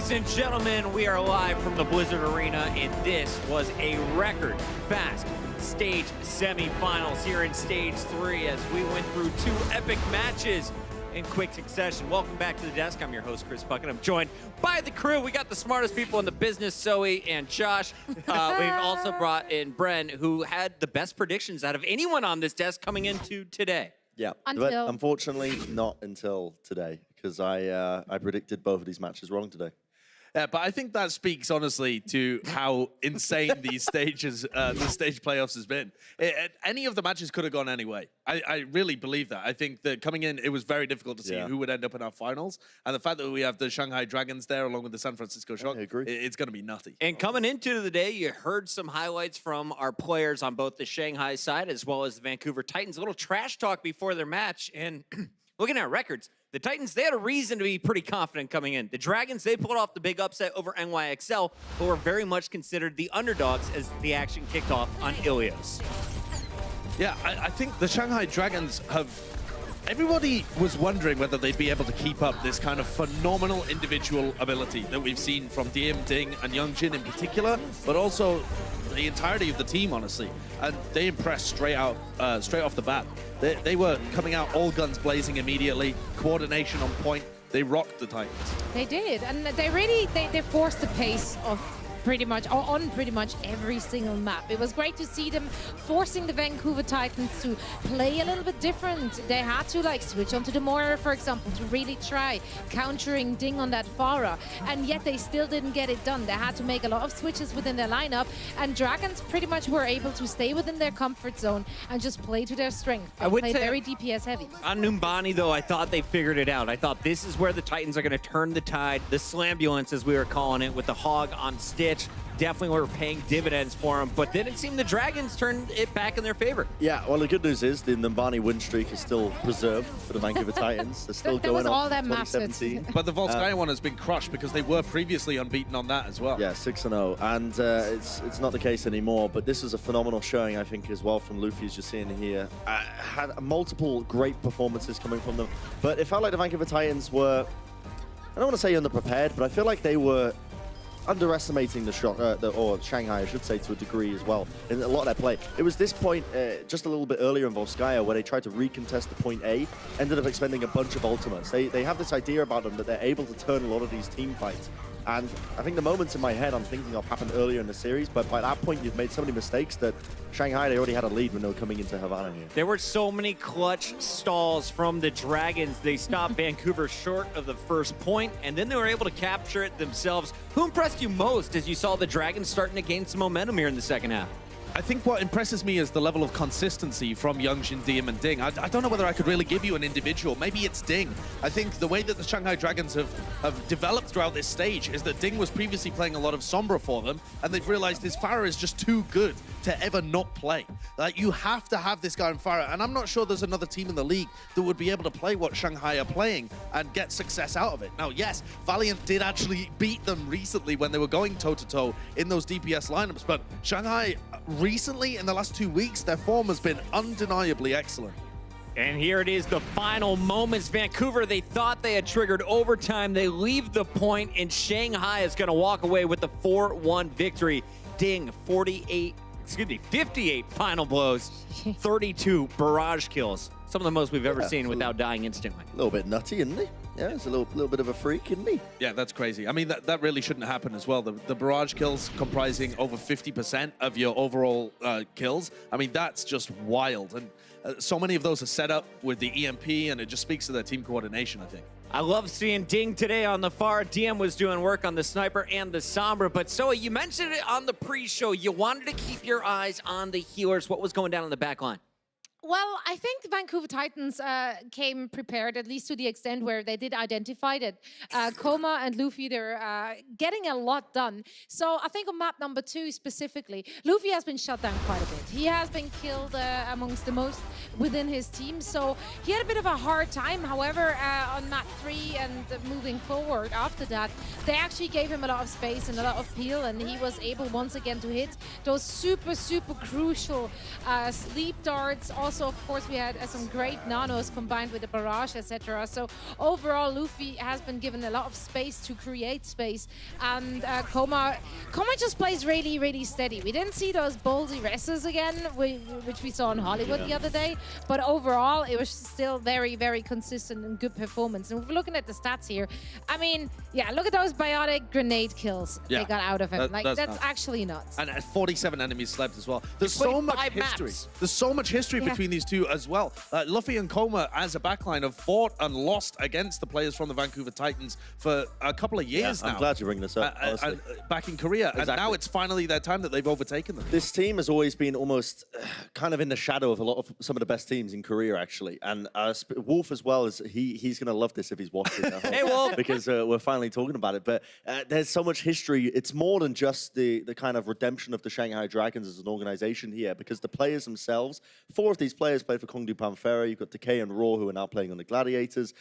Ladies and gentlemen, we are live from the Blizzard Arena, and this was a record fast stage semifinals here in stage 3 as we went through 2 epic matches in quick succession. Welcome back to the desk. I'm your host, Chris Puckett. I'm joined by the crew. We got the smartest people in the business, Zoe and Josh. We've also brought in Bren, who had the best predictions out of anyone on this desk coming into today. Yeah, but unfortunately not until today, because I predicted both of these matches wrong today. Yeah, but I think that speaks honestly to how insane these stages, the stage playoffs has been. Any of the matches could have gone any way. I really believe that. I think that coming in, it was very difficult to see who would end up in our finals. And the fact that we have the Shanghai Dragons there along with the San Francisco Shock, it's going to be nutty. And coming into the day, you heard some highlights from our players on both the Shanghai side as well as the Vancouver Titans. A little trash talk before their match. And looking at records, the Titans, they had a reason to be pretty confident coming in. The Dragons, they pulled off the big upset over NYXL, but were very much considered the underdogs as the action kicked off on Ilios. Yeah, I think the Shanghai Dragons have... Everybody was wondering whether they'd be able to keep up this kind of phenomenal individual ability that we've seen from Diem, Ding, and Youngjin in particular, but also the entirety of the team, honestly. And they impressed straight off the bat. They were coming out all guns blazing immediately, coordination on point. They rocked the Titans. They did, and they forced the pace of on pretty much every single map. It was great to see them forcing the Vancouver Titans to play a little bit different. They had to like switch onto the Moira, for example, to really try countering Ding on that Pharah, and yet they still didn't get it done. They had to make a lot of switches within their lineup, and Dragons pretty much were able to stay within their comfort zone and just play to their strength. They play very DPS heavy. On Numbani, though, I thought they figured it out. I thought this is where the Titans are going to turn the tide. The Slambulance, as we were calling it, with the Hog on Stitch, definitely were paying dividends for them, but then it seemed the Dragons turned it back in their favor. Yeah, well, the good news is the Numbani win streak is still preserved for the Vancouver Titans. They're still going on 2017. But the Volskaya one has been crushed because they were previously unbeaten on that as well. Yeah, 6-0, and it's not the case anymore, but this was a phenomenal showing, I think, as well from Luffy, as you're seeing here. Had multiple great performances coming from them, but it felt like the Vancouver Titans were, I don't want to say underprepared, but I feel like they were underestimating the Shock, or Shanghai, I should say, to a degree as well, in a lot of their play. It was this point, just a little bit earlier in Volskaya, where they tried to recontest the point A, ended up expending a bunch of ultimates. They have this idea about them that they're able to turn a lot of these team fights. And I think the moments in my head I'm thinking of happened earlier in the series, but by that point you've made so many mistakes that Shanghai, they already had a lead when they were coming into Havana here. There were so many clutch stalls from the Dragons. They stopped Vancouver short of the first point, and then they were able to capture it themselves. Who impressed you most as you saw the Dragons starting to gain some momentum here in the second half? I think what impresses me is the level of consistency from Youngjin, Diem, and Ding. I don't know whether I could really give you an individual. Maybe it's Ding. I think the way that the Shanghai Dragons have developed throughout this stage is that Ding was previously playing a lot of Sombra for them, and they've realized his Pharah is just too good to ever not play. Like, you have to have this guy in Pharah, and I'm not sure there's another team in the league that would be able to play what Shanghai are playing and get success out of it. Now, yes, Valiant did actually beat them recently when they were going toe-to-toe in those DPS lineups, but Shanghai recently, in the last 2 weeks, their form has been undeniably excellent. And here it is, the final moments. Vancouver, they thought they had triggered overtime. They leave the point, and Shanghai is going to walk away with the 4-1 victory. Ding, 58 final blows, 32 barrage kills. Some of the most we've ever seen without dying instantly. A little bit nutty, isn't he? Yeah, it's a little bit of a freak, isn't he? Yeah, that's crazy. I mean, that really shouldn't happen as well. The barrage kills comprising over 50% of your overall kills. I mean, that's just wild. And so many of those are set up with the EMP, and it just speaks to their team coordination, I think. I love seeing Ding today on the far. DM was doing work on the Sniper and the Sombra. But Zoe, you mentioned it on the pre-show. You wanted to keep your eyes on the healers. What was going down in the back line? Well, I think the Vancouver Titans came prepared, at least to the extent where they did identify that Koma and Luffy, they're getting a lot done. So I think on map number 2 specifically, Luffy has been shut down quite a bit. He has been killed amongst the most within his team, so he had a bit of a hard time. However, on map 3 and moving forward after that, they actually gave him a lot of space and a lot of peel, and he was able once again to hit those super, super crucial sleep darts, also also, of course, we had some great nanos combined with the barrage, etc. So overall, Luffy has been given a lot of space to create space, and Koma just plays really, really steady. We didn't see those ballsy wrestlers again, which we saw in Hollywood the other day, but overall, it was still very, very consistent and good performance. And if we're looking at the stats here, I mean, yeah, look at those biotic grenade kills they got out of him. That's actually nuts. And 47 enemies slept as well. There's so much history. There's so much history between these two as well. Luffy and Koma, as a backline, have fought and lost against the players from the Vancouver Titans for a couple of years now. I'm glad you bring this up, back in Korea. Exactly. And now it's finally their time that they've overtaken them. This team has always been almost kind of in the shadow of a lot of some of the best teams in Korea, actually. And Wolf as well, he's going to love this if he's watching. Hey, Wolf! Because we're finally talking about it. But there's so much history. It's more than just the kind of redemption of the Shanghai Dragons as an organization here, because the players themselves, 4 of these players played for Kongdu Panthera. You've got Decay and Raw, who are now playing on the Gladiators.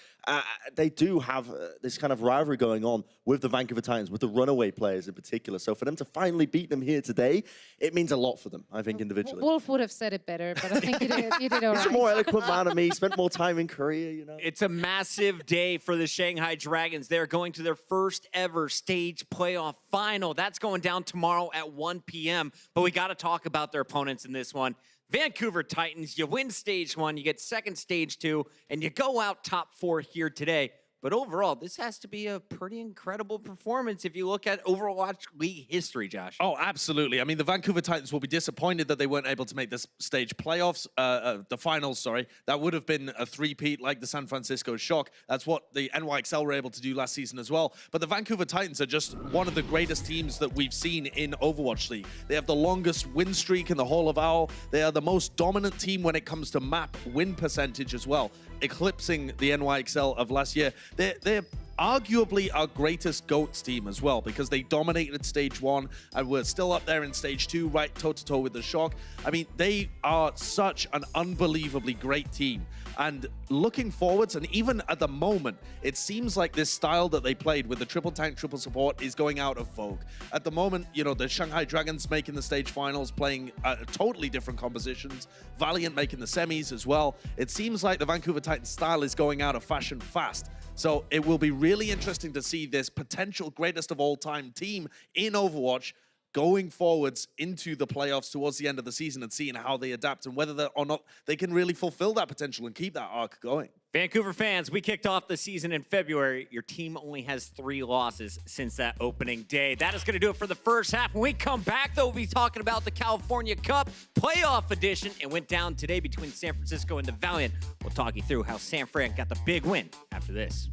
They do have this kind of rivalry going on with the Vancouver Titans, with the runaway players in particular. So for them to finally beat them here today, it means a lot for them, I think, individually. Wolf would have said it better, but I think you did all right. He's a more eloquent man than me. Spent more time in Korea, you know. It's a massive day for the Shanghai Dragons. They're going to their first ever stage playoff final. That's going down tomorrow at 1 p.m. But we got to talk about their opponents in this one. Vancouver Titans, you win stage 1, you get second stage 2, and you go out top 4 here today. But overall, this has to be a pretty incredible performance if you look at Overwatch League history, Josh. Oh, absolutely. I mean, the Vancouver Titans will be disappointed that they weren't able to make this stage playoffs, the finals, sorry. That would have been a three-peat like the San Francisco Shock. That's what the NYXL were able to do last season as well. But the Vancouver Titans are just one of the greatest teams that we've seen in Overwatch League. They have the longest win streak in the Hall of Owl. They are the most dominant team when it comes to map win percentage as well, eclipsing the NYXL of last year. They're arguably our greatest GOATS team as well, because they dominated stage 1 and we're still up there in stage 2, right toe-to-toe with the Shock. I mean, they are such an unbelievably great team. And looking forwards, and even at the moment, it seems like this style that they played with the triple tank, triple support is going out of vogue. At the moment, you know, the Shanghai Dragons making the stage finals, playing totally different compositions. Valiant making the semis as well. It seems like the Vancouver Titans style is going out of fashion fast. So it will be really interesting to see this potential greatest of all time team in Overwatch going forwards into the playoffs towards the end of the season and seeing how they adapt and whether or not they can really fulfill that potential and keep that arc going. Vancouver fans, we kicked off the season in February. Your team only has 3 losses since that opening day. That is going to do it for the first half. When we come back, though, we'll be talking about the California Cup playoff edition. It went down today between San Francisco and the Valiant. We'll talk you through how San Fran got the big win after this.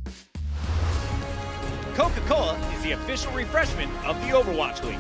Coca-Cola is the official refreshment of the Overwatch League.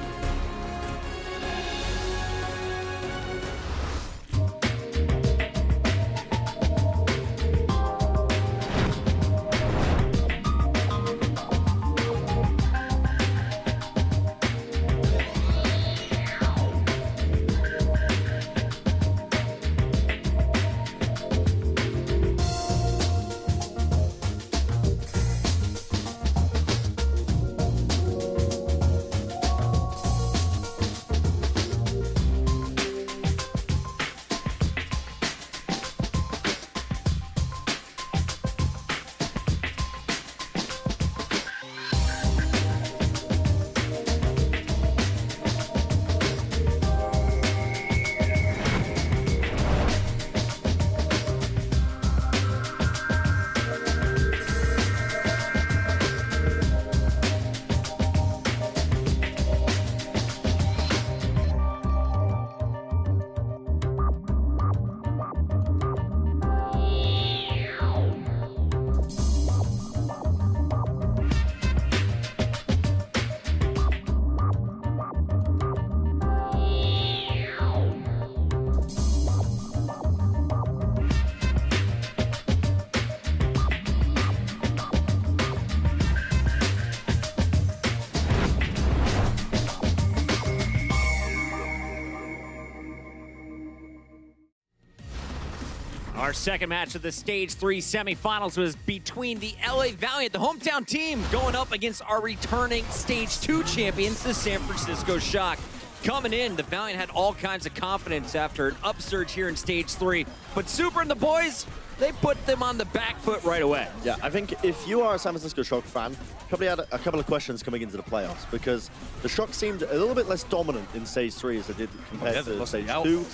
Our second match of the Stage 3 semifinals was between the LA Valiant, the hometown team, going up against our returning Stage 2 champions, the San Francisco Shock. Coming in, the Valiant had all kinds of confidence after an upsurge here in Stage 3, but Super and the boys, they put them on the back foot right away. Yeah, I think if you are a San Francisco Shock fan, probably had a couple of questions coming into the playoffs because the Shock seemed a little bit less dominant in Stage 3 as they did compared to Stage 2.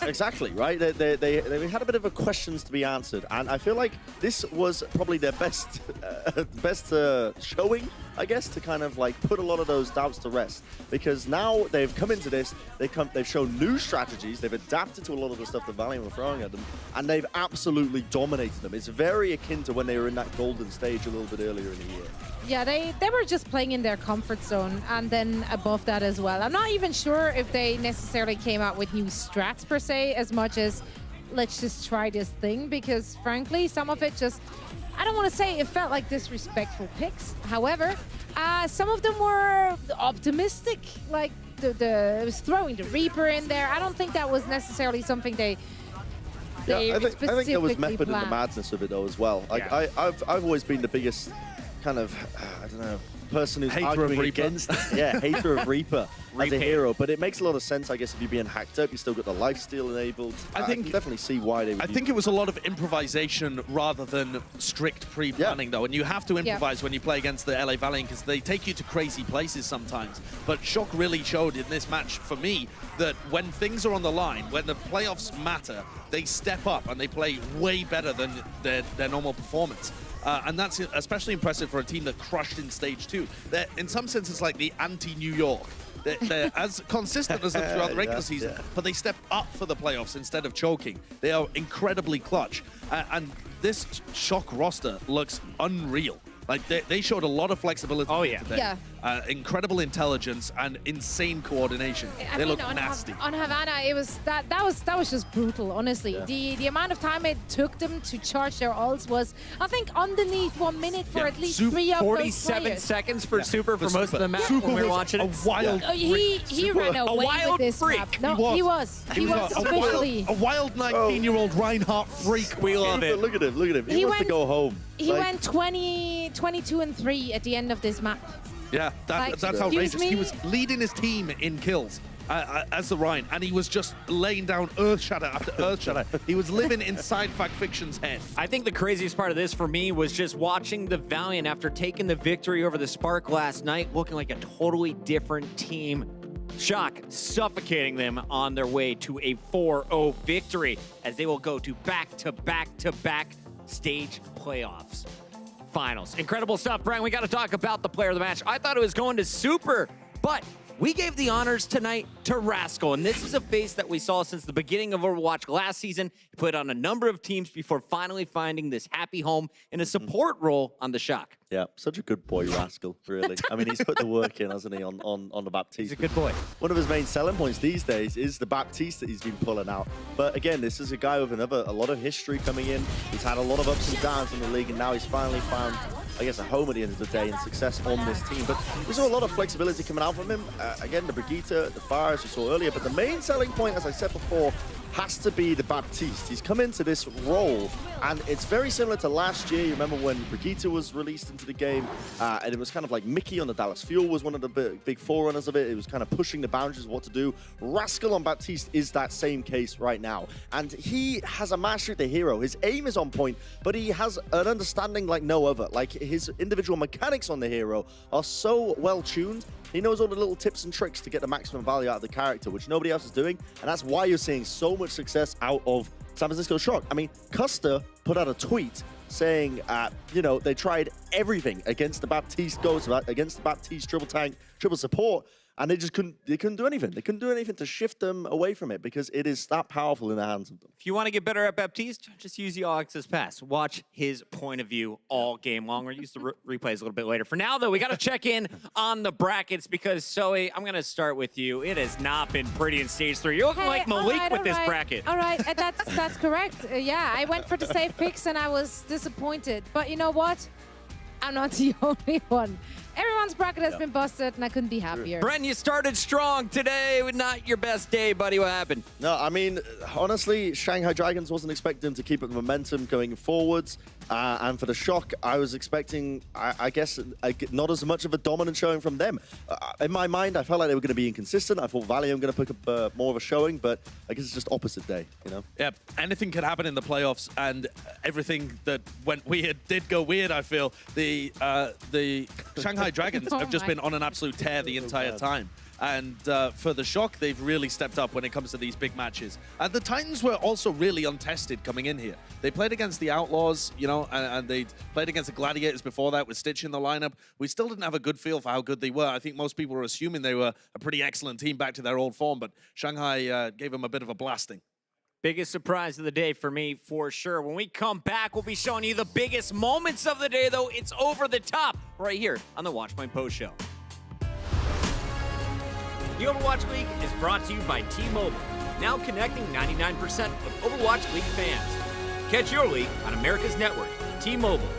Exactly, right? They had a bit of a questions to be answered, and I feel like this was probably their best showing, I guess, to kind of like put a lot of those doubts to rest. Because now they've come into this, they've shown new strategies, they've adapted to a lot of the stuff that Valiant were throwing at them, and they've absolutely dominated them. It's very akin to when they were in that golden stage a little bit earlier in the year. Yeah, they were just playing in their comfort zone, and then above that as well. I'm not even sure if they necessarily came out with new strats per se, as much as let's just try this thing, because frankly, some of it just, I don't want to say it felt like disrespectful picks. However, some of them were optimistic, like it was throwing the Reaper in there. I don't think that was necessarily something they I think there was method planned. in the madness of it though as well. Like Yeah. I've always been the biggest kind of I don't know person who's Hater of arguing Reaper. against hater of Reaper as a Repaint. hero. But it makes a lot of sense, I guess, if you're being hacked up, you still got the lifesteal enabled. I can think- definitely see why they would I think it was a lot of improvisation rather than strict pre-planning, though. And you have to improvise when you play against the LA Valiant because they take you to crazy places sometimes. But Shock really showed in this match, for me, that when things are on the line, when the playoffs matter, they step up and they play way better than their normal performance. And that's especially impressive for a team that crushed in Stage 2. They're, in some sense, it's like the anti-New York. They're as consistent as them throughout the regular season, but they step up for the playoffs instead of choking. They are incredibly clutch. And this Shock roster looks unreal. Like, they showed a lot of flexibility today. Yeah. Incredible intelligence and insane coordination. I They mean, look on nasty. On Havana, it was that was just brutal, honestly. Yeah. The amount of time it took them to charge their ults was, I think, underneath 1 minute for Yeah. at least Super 3 of those 47 players. seconds for Super for For most of the Super. match Super when we were was watching a it. wild He ran away wild with this freak. map. No, he was officially. a wild 19-year-old Reinhardt freak. We love it. Look at him, look at him. He, He wants to went- go home. He Like, went 22 and 3 at the end of this map. Yeah, Like, that's excuse outrageous. He me? was leading his team in kills as the Ryan, and he was just laying down Earth Shatter after Earth Shatter. He was living inside Fact Fiction's head. I think the craziest part of this for me was just watching the Valiant after taking the victory over the Spark last night, looking like a totally different team. Shock suffocating them on their way to a 4-0 victory as they will go to back-to-back-to-back stage playoffs. Finals. Incredible stuff, Brian. We got to talk about the player of the match. I thought it was going to Super, but we gave the honors tonight to Rascal, and this is a face that we saw since the beginning of Overwatch last season. He played on a number of teams before finally finding this happy home in a support role on the Shock. Yeah, such a good boy, Rascal, really. I mean, he's put the work in, hasn't he, on the Baptiste. He's a good boy. One of his main selling points these days is the Baptiste that he's been pulling out. But again, this is a guy with a lot of history coming in. He's had a lot of ups and downs in the league, and now he's finally found, I guess, a home at the end of the day and success on this team. But we saw a lot of flexibility coming out from him. Again, the Brigitte, the Fire, as you saw earlier. But the main selling point, as I said before, has to be the Baptiste. He's come into this role, and it's very similar to last year. You remember when Brigitte was released into the game, and it was kind of like Mickey on the Dallas Fuel was one of the big forerunners of it. It was kind of pushing the boundaries of what to do. Rascal on Baptiste is that same case right now, and he has a mastery of the hero. His aim is on point, but he has an understanding like no other. Like, his individual mechanics on the hero are so well tuned. He knows all the little tips and tricks to get the maximum value out of the character, which nobody else is doing, and that's why you're seeing so much success out of San Francisco Shock. I mean, Custer put out a tweet saying, you know, they tried everything against the Baptiste Ghost, against the Baptiste triple tank, triple support, and they just couldn't do anything. They couldn't do anything to shift them away from it because it is that powerful in the hands of them. If you want to get better at Baptiste, just use the All Access Pass. Watch his point of view all game long. We're use the replays a little bit later. For now, though, we got to check in on the brackets because, Zoe, I'm going to start with you. It has not been pretty in Stage 3. You're looking like Malik with this bracket. All right, that's correct. Yeah, I went for the safe picks and I was disappointed. But you know what? I'm not the only one. Everyone's bracket has been busted, and I couldn't be happier. Bren, you started strong today. Not your best day, buddy. What happened? No, I mean, honestly, Shanghai Dragons wasn't expecting them to keep up the momentum going forwards. And for the Shock, I was expecting, I guess, not as much of a dominant showing from them. In my mind, I felt like they were going to be inconsistent. I thought Valiant were going to pick up more of a showing, but I guess it's just opposite day, you know? Yeah, anything could happen in the playoffs, and everything that went weird did go weird, I feel. The Shanghai Dragons have just been on an absolute tear the entire time. And for the Shock, they've really stepped up when it comes to these big matches. And the Titans were also really untested coming in here. They played against the Outlaws, you know, and they played against the Gladiators before that with Stitch in the lineup. We still didn't have a good feel for how good they were. I think most people were assuming they were a pretty excellent team back to their old form, but Shanghai gave them a bit of a blasting. Biggest surprise of the day for me, for sure. When we come back, we'll be showing you the biggest moments of the day, though. It's over the top right here on the Watchpoint Post Show. The Overwatch League is brought to you by T-Mobile, now connecting 99% of Overwatch League fans. Catch your league on America's network, T-Mobile.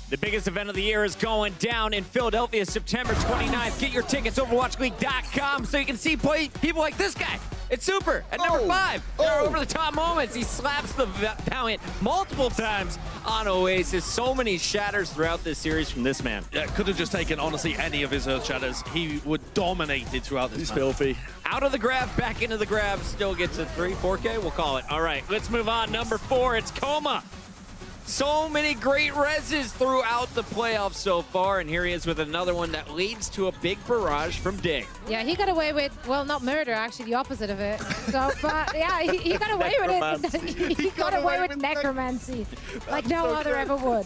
The biggest event of the year is going down in Philadelphia, September 29th. Get your tickets, overwatchleague.com, so you can see people like this guy. It's Super at number 5. There are over-the-top moments. He slaps the Valiant multiple times on Oasis. So many shatters throughout this series from this man. Yeah, could have just taken, honestly, any of his Earth shatters. He would dominate it throughout this He's match. filthy. Out of the grab, back into the grab. Still gets a 3, 4K, we'll call it. All right, let's move on. Number 4, it's Coma. So many great reses throughout the playoffs so far, and here he is with another one that leads to a big barrage from Ding. Yeah, he got away with, well, not murder, actually, the opposite of it. So, but yeah, he got away with it. He got away with necromancy, like no other ever would.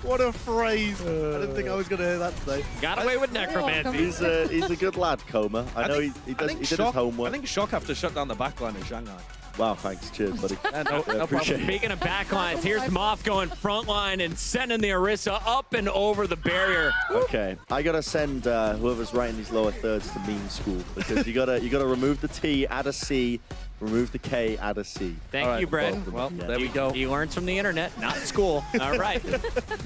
What a phrase. I didn't think I was going to hear that today. Got away with necromancy. He's a good lad, Coma. I know he did his homework. I think Shock have to shut down the backline in Shanghai. Wow, thanks. Cheers, buddy. No appreciate it. Speaking of backlines, here's Moth going frontline and sending the Orisa up and over the barrier. Okay, I gotta send whoever's writing these lower thirds to meme school, because you gotta remove the T, add a C, remove the K, add a C. Thank you, Brett. Well, Yeah. there we go. He learns from the internet, not school. All right.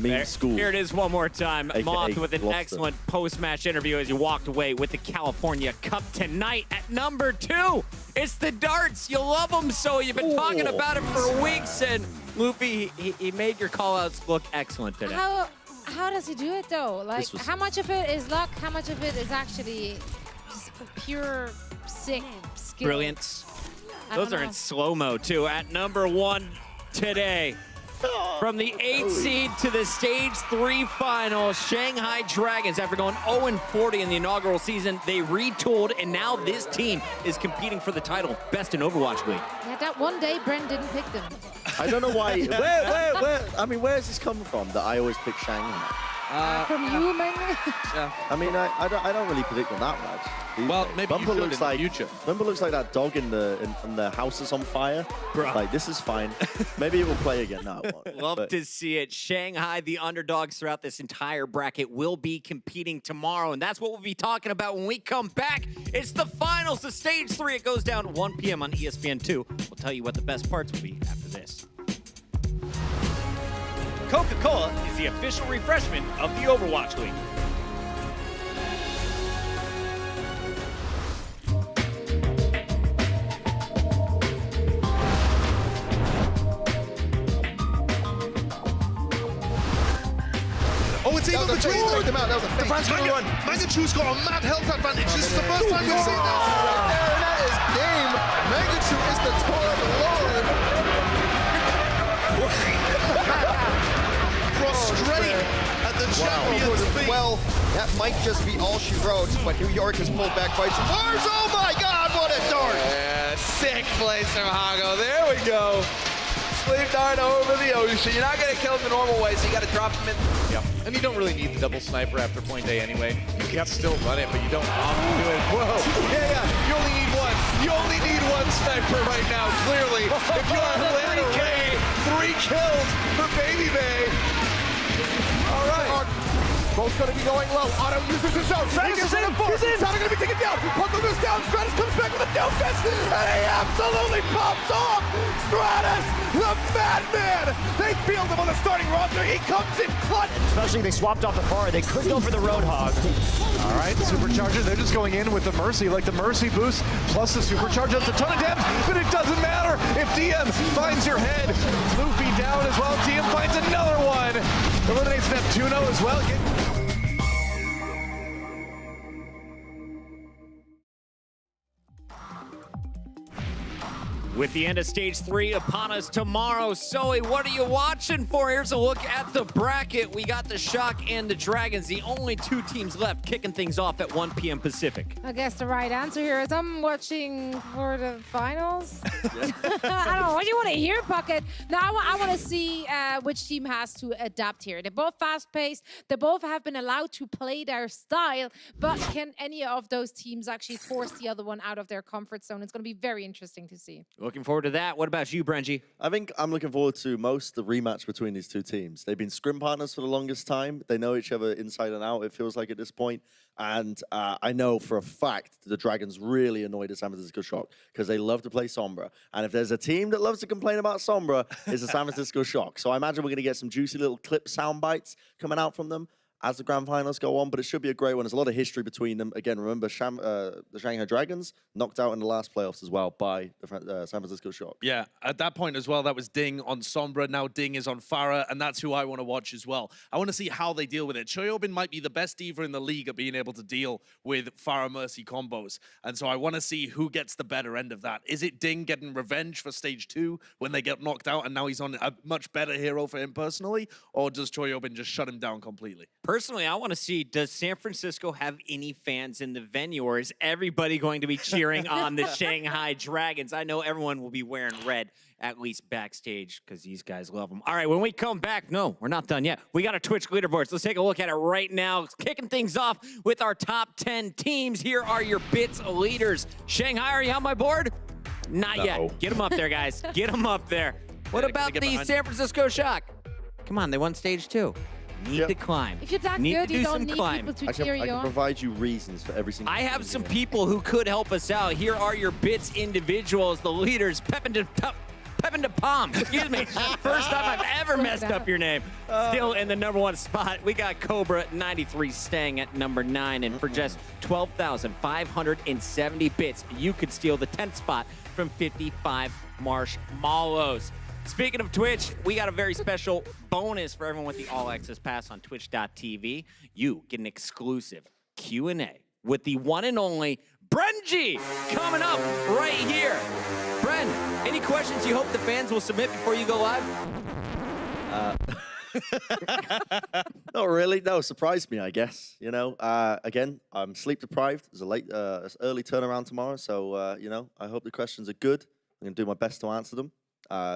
Meme school. Here it is one more time. AKA Moth with an Gloucester. excellent post-match interview as he walked away with the California Cup tonight at number 2. It's the darts. You love them so. You've been talking about it for weeks. And Luffy, he made your call-outs look excellent today. How does he do it though? Like, This was- how much of it is luck? How much of it is actually just pure sick skill? Brilliance. I Those don't are know. in slow-mo, too. At number 1 today, From the 8th seed to the Stage 3 final, Shanghai Dragons, after going 0-40 in the inaugural season, they retooled, and now this team is competing for the title, best in Overwatch League. Yeah, that one day Brent didn't pick them. I don't know why. Where? I mean, where's this come from that I always pick Shanghai? From you, mainly? Yeah. I mean, I don't really predict them that much. Well, maybe Bumper you should looks in like the future. Bumper looks like that dog in the house is on fire. Bruh. Like, this is fine. Maybe it will play again. No, it won't. Love But to see it. Shanghai, the underdogs throughout this entire bracket, will be competing tomorrow, and that's what we'll be talking about when we come back. It's the finals of Stage 3. It goes down 1 p.m. on ESPN2. We'll tell you what the best parts will be after this. Coca-Cola is the official refreshment of the Overwatch League. Oh, it's even between them. Them out. That was a fake. Mangachu's got a mad health advantage. This is the first time we've seen that. There, that is game. Mangachu is the Torah Lord. Prostrate at the champion's feet. Well, that might just be all she wrote, but New York has pulled back fights. Wars, oh my God, what a dart! Yeah, sick place from Hago. There we go. Sleep dart over the ocean. You're not going to kill him the normal way, so you got to drop him in. Yep. And you don't really need the double sniper after point A anyway. You can still run it, but you don't often do it. Whoa. Yeah. You only need one. You only need one sniper right now, clearly. If you are Atlanta Ray, 3 kills for Baby Bay. All right. Both going to be going low. Otto uses his own. Stratus is in. He's in. Otto going to be taken down. Puckle goes down. Stratus comes back with a no fist. And he absolutely pops off. Stratus, the madman. They field him on the starting roster. He comes in clutch. Especially they swapped off the Pharah. They could go for the Roadhog. All right, Supercharger, they're just going in with the Mercy, like the Mercy boost, plus the Supercharger. That's a ton of damage, but it doesn't matter. If DM finds your head, Luffy down as well. DM finds another one. Eliminates Neptuno as well. With the end of Stage 3 upon us tomorrow, Zoe, what are you watching for? Here's a look at the bracket. We got the Shock and the Dragons, the only 2 teams left, kicking things off at 1 p.m. Pacific. I guess the right answer here is I'm watching for the finals. I don't know. What do you want to hear, Puckett? Now, I want to see which team has to adapt here. They're both fast-paced. They both have been allowed to play their style, but can any of those teams actually force the other one out of their comfort zone? It's going to be very interesting to see. Looking forward to that. What about you, Brenji? I think I'm looking forward to the rematch between these 2 teams. They've been scrim partners for the longest time. They know each other inside and out, it feels like at this point. And I know for a fact the Dragons really annoyed the San Francisco Shock because they love to play Sombra. And if there's a team that loves to complain about Sombra, it's the San Francisco Shock. So I imagine we're going to get some juicy little clip sound bites coming out from them as the grand finals go on, but it should be a great one. There's a lot of history between them. Again, remember the Shanghai Dragons knocked out in the last playoffs as well by the San Francisco Shock. Yeah, at that point as well, that was Ding on Sombra. Now Ding is on Pharah, and that's who I want to watch as well. I want to see how they deal with it. Choyobin might be the best diva in the league at being able to deal with Pharah Mercy combos, and so I want to see who gets the better end of that. Is it Ding getting revenge for Stage 2 when they get knocked out, and now he's on a much better hero for him personally, or does Choyobin just shut him down completely? Personally, I want to see, does San Francisco have any fans in the venue, or is everybody going to be cheering on the Shanghai Dragons? I know everyone will be wearing red, at least backstage, because these guys love them. All right, when we come back, no, we're not done yet. We got a Twitch leaderboards. Let's take a look at it right now. Kicking things off with our top 10 teams. Here are your Bits leaders. Shanghai, are you on my board? Not yet. Get them up there, guys. Get them up there. What about the San Francisco Shock? Come on, they won Stage 2. Need to climb. If you're that need good, to you do don't some need climb. people to cheer you I can on. provide you reasons for every single I have team some here. people who could help us out. Here are your Bits individuals, the leaders. Pepin de Palm, excuse me. First time I've ever messed up your name. Still in the #1 spot. We got Cobra 93 staying at number 9, and for just 12,570 bits, you could steal the 10th spot from 55 Marshmallows. Speaking of Twitch, we got a very special bonus for everyone with the All Access Pass on twitch.tv. You get an exclusive Q&A with the one and only Brenji coming up right here. Bren, any questions you hope the fans will submit before you go live? Not really. No, surprised me, I guess. You know, again, I'm sleep deprived. There's a late, early turnaround tomorrow, so you know, I hope the questions are good. I'm gonna do my best to answer them.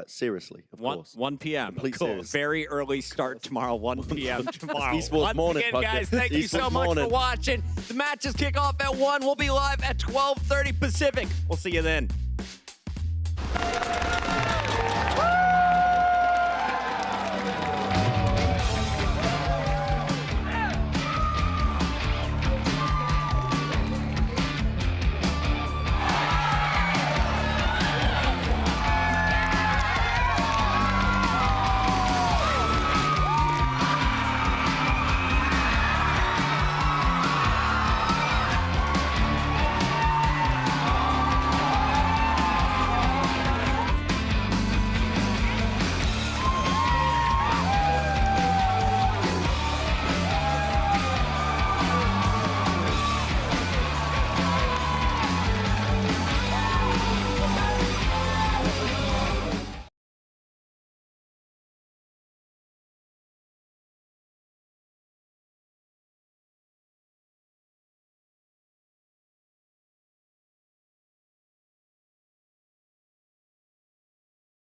Seriously, of course. 1 p.m. Complete Cool. serious. Very early start tomorrow, 1 p.m. tomorrow. Esports Once morning, again, Bucket. guys, thank you so Esports much morning. for watching. The matches kick off at 1. We'll be live at 12:30 Pacific. We'll see you then.